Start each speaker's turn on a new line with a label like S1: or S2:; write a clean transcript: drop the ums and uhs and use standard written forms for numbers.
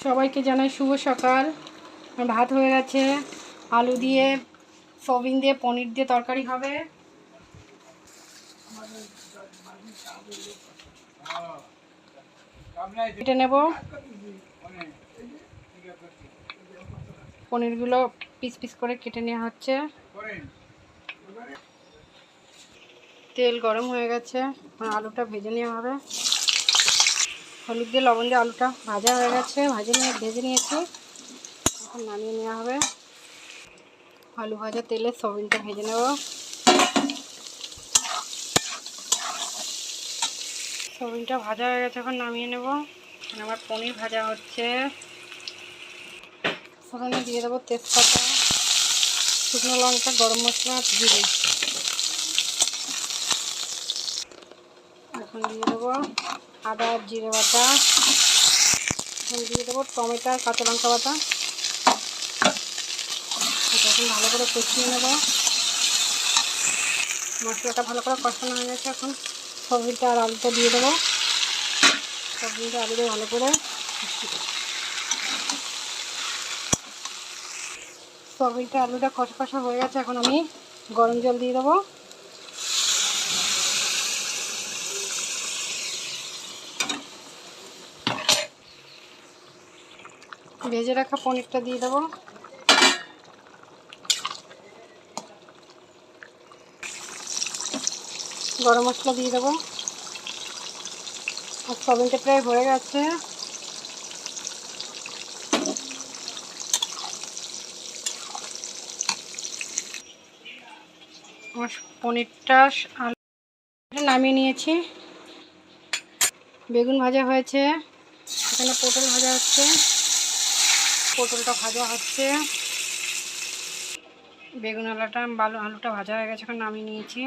S1: সবাইকে জানাই শুভ সকাল। ভাত হয়ে গেছে, আলু দিয়ে সয়াবিন দিয়ে পনির দিয়ে তরকারি হবে। কেটে নেব, পনিরগুলো পিস পিস করে কেটে নেওয়া হচ্ছে। তেল গরম হয়ে গেছে, আলুটা ভেজে নেওয়া হবে। হলুদ দিয়ে লবণ দিয়ে আলুটা ভাজা হয়ে গেছে, ভেজে নিয়েছি। এখন নামিয়ে নেওয়া হবে। আলু ভাজা তেলে সয়াবিনটা ভেজে নেব। সয়াবিনটা ভাজা হয়ে গেছে, এখন নামিয়ে নেব। আমার পনির ভাজা হচ্ছে। ফোড়নে দিয়ে দেবো তেজপাতা, শুকনো লঙ্কা, গরম মশলা, জিরে। এখন দিয়ে দেবো আদা জিরে বাটা। এখন দিয়ে দেবো টমেটো আর কাঁচা লঙ্কা বাটা। এটা এখন ভালো করে কষিয়ে নেব। মশলাটা ভালো করে কষানো হয়ে গেছে, এখন সয়াবিনটা আর আলুটা দিয়ে দেবো। সয়াবিনটা আলু দিয়ে ভালো করে সয়াবিনটা আলুটা কষা হয়ে গেছে। এখন আমি গরম জল দিয়ে দেবো। ভেজে রাখা পনিরটা দিয়ে দেবো। গরম মশলা দিয়ে দেবো। আর সয়াবিনটা প্রায় হয়ে গেছে। আমার পনিরটা আলু নামিয়ে নিয়েছি। বেগুন ভাজা হয়েছে, এখানে পটল ভাজা হচ্ছে। পটলটা ভাজা হচ্ছে, বেগুন আলুটা ভাজা হয়ে গেছে, এখন নামিয়ে নিয়েছি।